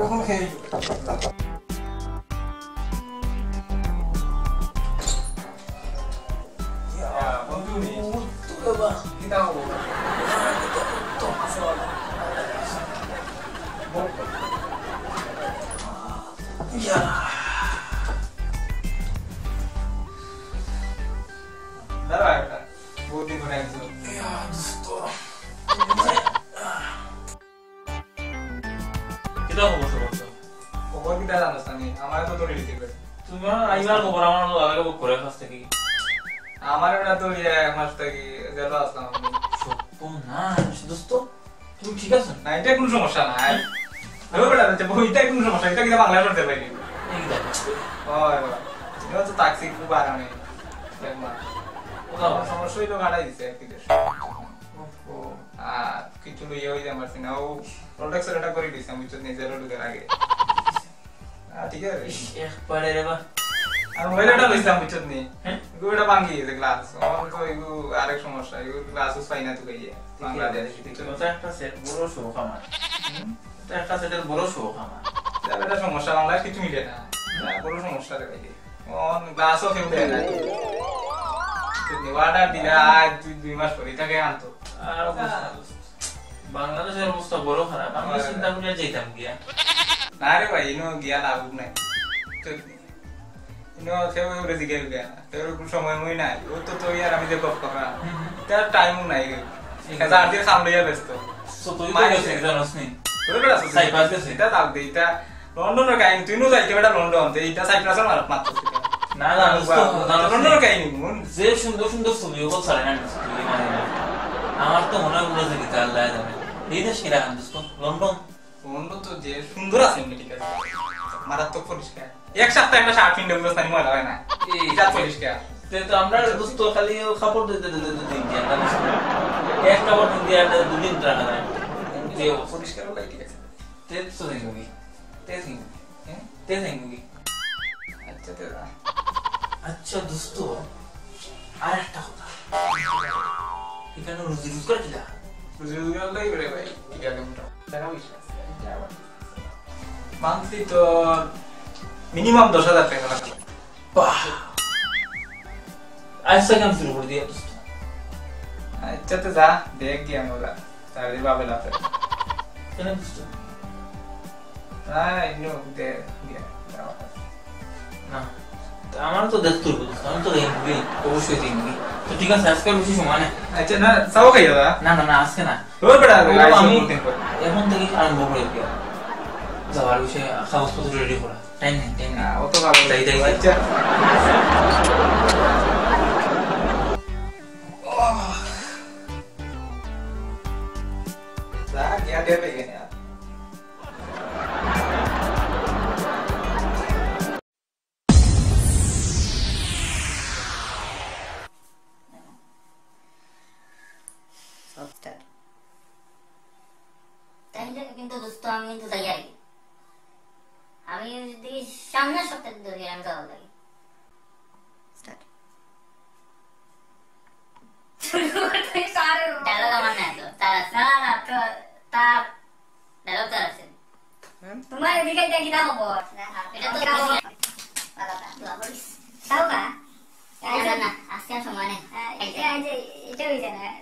এখন খেয়ে বন্ধু নি তো বাবা কি দাও তো আসলে ইয়া দাঁড়া এটা বহুত দিন ধরে আসলো ইয়া তো কিটা খবর বলছো খবর কি দাদা জানি আমার তো ধরে দিতে তুমি আইবার খবর আমার আগে বুক করে কাছ থেকে আমার এটা তো এক মাস থেকে গেল আসলাম আমি সত্য না দোস্ত তুমি ঠিক আছো না এটা কোনো সমস্যা নাই ওই বড় আছে বইটা কোনো সমস্যা এটা কি বাংলা করতে পারি এই দেখ ওই বাবা এটা তো ট্যাক্সি খুব আরামে একবার ওটা সমস্যা হইলো গাড়াই দিছে একটু ও কিছু লইয়া হই আমার সিনা ও প্রোডাকশন এটা করে দিছে আমি তো নিজের ঢুকার আগে ঠিক আছে একবারে রে বা আর মোবাইলটা লইছিলাম বুঝছত নি গুড়া ভাঙি গেছে গ্লাস আমার তো এগু আরেক সমস্যা এগু গ্লাস পাই না তো গাইয়ে বাংলাদেশ এটা একটা সেট বড় শোক আমার এটা একটা সেটের বড় শোক আমার এটা সমস্যা বাংলাদেশ কিছু মিলে না বড় সমস্যা রে ভাই অন গ্লাসও কেউ দেয় না তুমি অর্ডার দিলা আজ 2 মাস পরে টাকা আনতো আর বাংলাদেশের অবস্থা বড় খারাপ আমি চিন্তা করে যাইতাম গিয়া না রে ভাই ইনো গিয়া লাভ নাই ইনো কেউ ওরে জিগেল গিয়া তোর কোন সময় মই নাই ও তো ইয়ার আমি যে গপ করা তার টাইমও নাই কাজা আর দিয়ে সামনে ব্যস্ত সো তুই তো গেছিস জানোস নি তোর বেলা সাইপ্রাস গেছিস এটা তাও দে এটা লন্ডনের কাহিনী তুই নো যাইতে বেটা লন্ডন তে এটা সাইপ্রাসের মাত্র না না লন্ডনের কাহিনী মন যে সুন্দর সুন্দর ছবি ওগুলো ছাড়ে না আমার তো মনে হয় বলে যে কি আল্লাহ জানে এই দেশ কি রাখেন দোস্ত লন্ডন লন্ডন তো যে সুন্দর আছে ঠিক আছে মারাত্মক পরিষ্কার এক সপ্তাহ একটা শার্ট কিনতে বলছ না ময়লা হয় না এটা পরিষ্কার তো আমরা দোস্ত খালি কাপড় দিতে দিতে দিন কি আমরা এক কাপড় দিয়ে আর দুদিন রাখা যায় যে পরিষ্কার হলে ঠিক আছে তেজ তো দেখবি তেজ হ্যাঁ তেজ দেখবি আচ্ছা তো আচ্ছা দোস্ত আর একটা কথা এখানে রুজি রুজ করে দিলা রুজি রুজি করে ভাই ঠিক আছে মোটা টাকা পয়সা মান্থলি তো মিনিমাম 10,000 টাকা লাগে বাহ আজকে কেন শুরু করে দিয়া দোস্ত আচ্ছা তো যা দেখ গিয়া মোলা তাহলে বাবে লাফে কেন দোস্ত ইনো দে গিয়া না আমার তো দেখতে হবে আমি তো দেখবি অবশ্যই দেখবি তো ঠিক আছে আজকে বেশি সময় না আচ্ছা না সাও খাই দাদা না না না আজকে না ওই বড় আমি এখন থেকে আরম্ভ করে দিই যাওয়ার বিষয়ে কাগজপত্র রেডি করা টাইম নেই টাইম নেই অত ভালো তাই তাই আচ্ছা যা গিয়া দে পেগে না তাহলে কিন্তু দোস্ত আমি কিন্তু তৈরি আমি যদি সামনের সপ্তাহে ধরি আমি যাওয়া লাগে ডায়লগ আমার নাই তো তার ডায়লগ তো আছে তোমার এদিকে দেখি না হবো এটা তো তাও কা না আজকে সময় নেই এটা হয়েছে না